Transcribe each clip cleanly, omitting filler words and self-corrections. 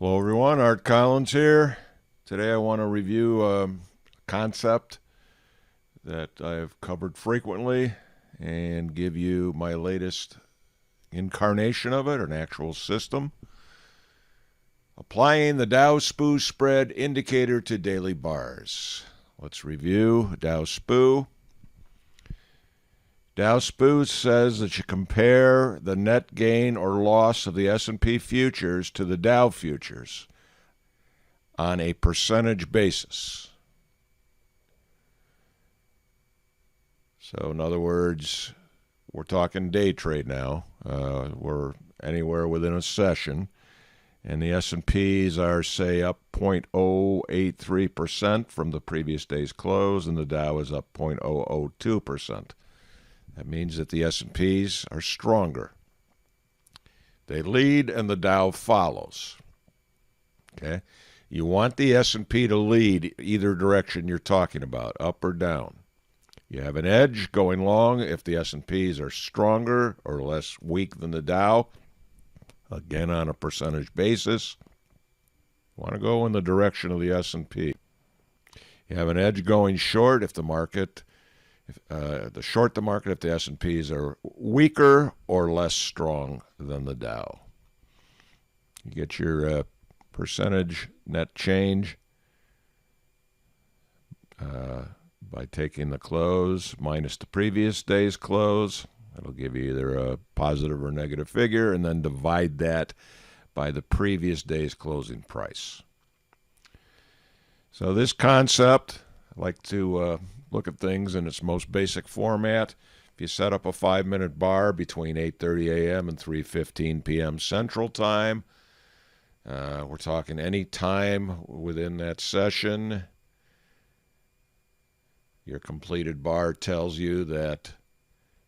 Hello, everyone. Art Collins here. Today, I want to review a concept that I've covered frequently and give you my latest incarnation of it, an actual system. Applying the Dow-S&P spread indicator to daily bars. Let's review Dow-S&P. Dow-S&P says that you compare the net gain or loss of the S&P futures to the Dow futures on a percentage basis. So, in other words, we're talking day trade now. We're anywhere within a session, and the S&Ps are, say, up 0.083% from the previous day's close, and the Dow is up 0.002%. That means that the S&Ps are stronger. They lead and the Dow follows. Okay? You want the S&P to lead either direction you're talking about, up or down. You have an edge going long if the S&Ps are stronger or less weak than the Dow. Again, on a percentage basis, you want to go in the direction of the S&P. You have an edge going short if the market short the market if the S&Ps are weaker or less strong than the Dow. You get your percentage net change by taking the close minus the previous day's close. It'll give you either a positive or negative figure, and then divide that by the previous day's closing price. So this concept, I like to look at things in its most basic format. If you set up a 5-minute bar between 8:30 a.m. and 3:15 p.m. Central Time, we're talking any time within that session. Your completed bar tells you that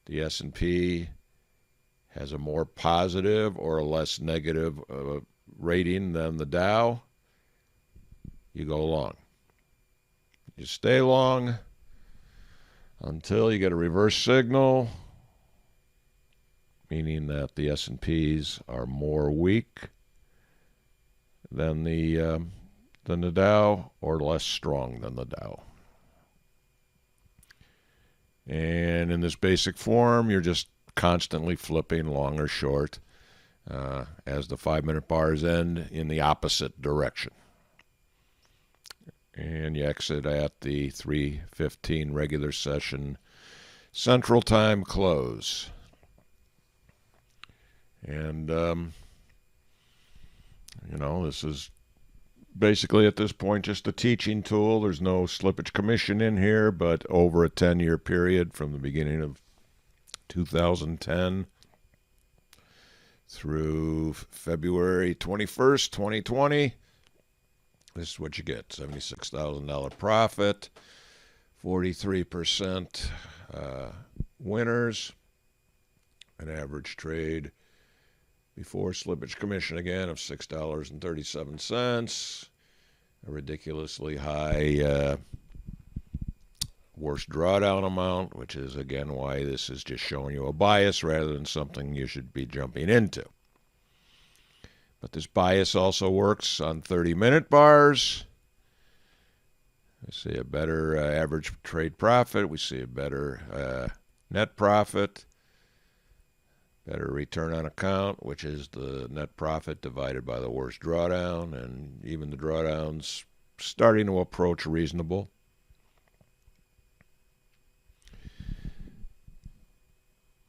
the S&P has a more positive or a less negative rating than the Dow. You go long. You stay long until you get a reverse signal, meaning that the S&Ps are more weak than the Dow or less strong than the Dow. And in this basic form, you're just constantly flipping long or short as the 5-minute bars end in the opposite direction. And you exit at the 3:15 regular session Central Time close. And, this is basically at this point just a teaching tool. There's no slippage commission in here, but over a 10-year period from the beginning of 2010 through February 21st, 2020, this is what you get. $76,000 profit, 43% winners, an average trade before slippage commission again of $6.37, a ridiculously high worst drawdown amount, which is again why this is just showing you a bias rather than something you should be jumping into. But this bias also works on 30-minute bars. We see a better average trade profit. We see a better net profit, better return on account, which is the net profit divided by the worst drawdown, and even the drawdowns starting to approach reasonable.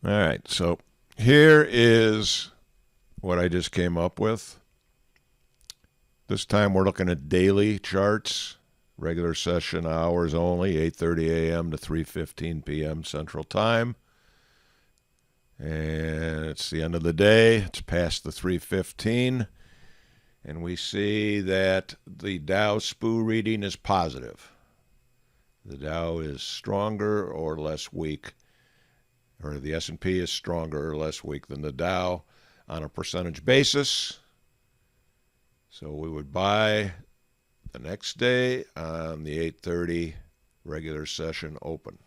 All right, so here is what I just came up with. This time we're looking at daily charts, regular session hours only, 8:30 a.m. to 3:15 p.m. Central Time. And it's the end of the day. It's past the 3:15. And we see that the Dow-S&P reading is positive. The Dow is stronger or less weak, or the S&P is stronger or less weak than the Dow on a percentage basis. So we would buy the next day on the 8:30 regular session open.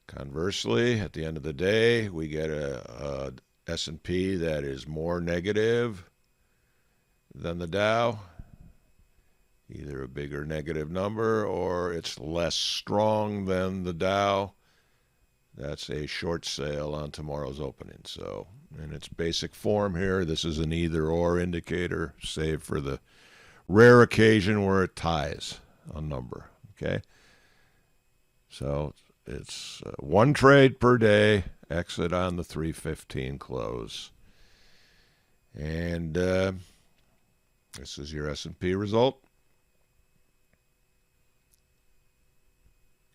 Conversely, at the end of the day, we get a S&P that is more negative than the Dow, either a bigger negative number or it's less strong than the Dow, that's a short sale on tomorrow's opening. So in its basic form here, this is an either-or indicator, save for the rare occasion where it ties a number. Okay, so it's one trade per day, exit on the 315 close. And this is your S&P result.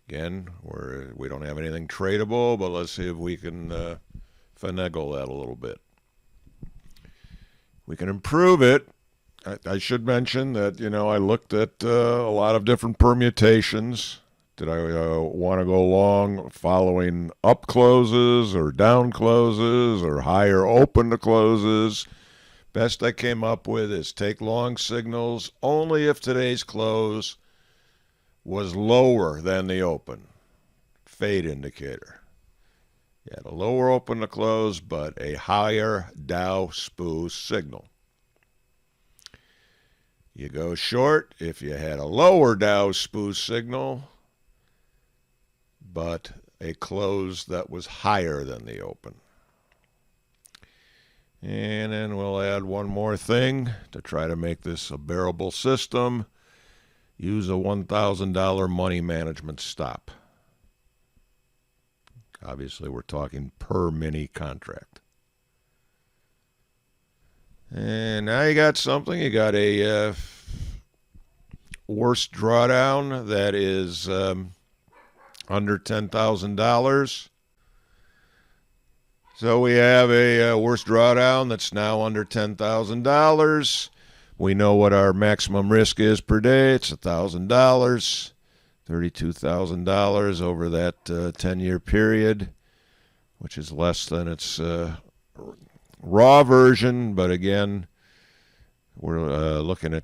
Again, we don't have anything tradable, but let's see if we can finagle that a little bit. We can improve it. I should mention that, I looked at a lot of different permutations. Did I want to go long following up closes or down closes or higher open to closes? Best I came up with is take long signals only if today's close was lower than the open. Fade indicator. You had a lower open to close, but a higher Dow-S&P signal. You go short if you had a lower Dow-S&P signal, but a close that was higher than the open. And then we'll add one more thing to try to make this a bearable system. Use a $1,000 money management stop. Obviously, we're talking per mini contract. And now you got something. You got a worst drawdown that is under $10,000. So we have a worst drawdown that's now under $10,000. We know what our maximum risk is per day. It's $1,000, $32,000 over that 10-year period, which is less than its raw version. But again, we're looking at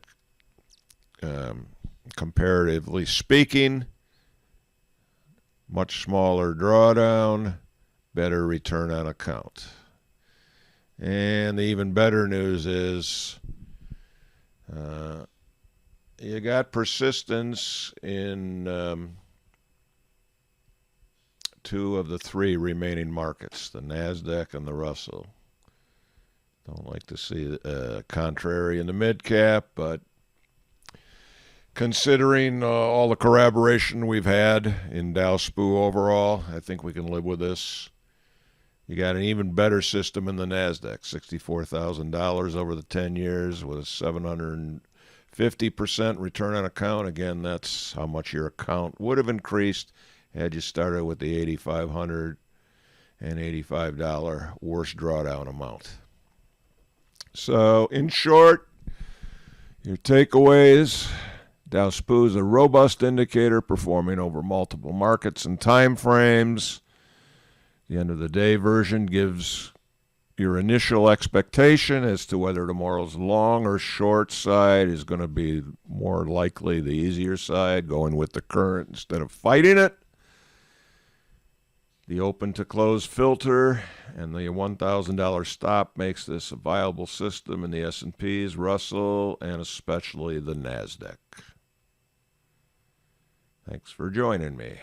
comparatively speaking, much smaller drawdown, better return on account. And the even better news is you got persistence in two of the three remaining markets, the NASDAQ and the Russell. Don't like to see contrary in the mid-cap, but considering all the corroboration we've had in Dow-S&P overall, I think we can live with this. You got an even better system in the NASDAQ, $64,000 over the 10 years with a 750% return on account. Again, that's how much your account would have increased had you started with the $8,585 worst drawdown amount. So, in short, your takeaways: Dow-S&P is a robust indicator performing over multiple markets and time frames. The end of the day version gives your initial expectation as to whether tomorrow's long or short side is going to be more likely the easier side, going with the current instead of fighting it. The open to close filter and the $1,000 stop makes this a viable system in the S&Ps, Russell, and especially the NASDAQ. Thanks for joining me.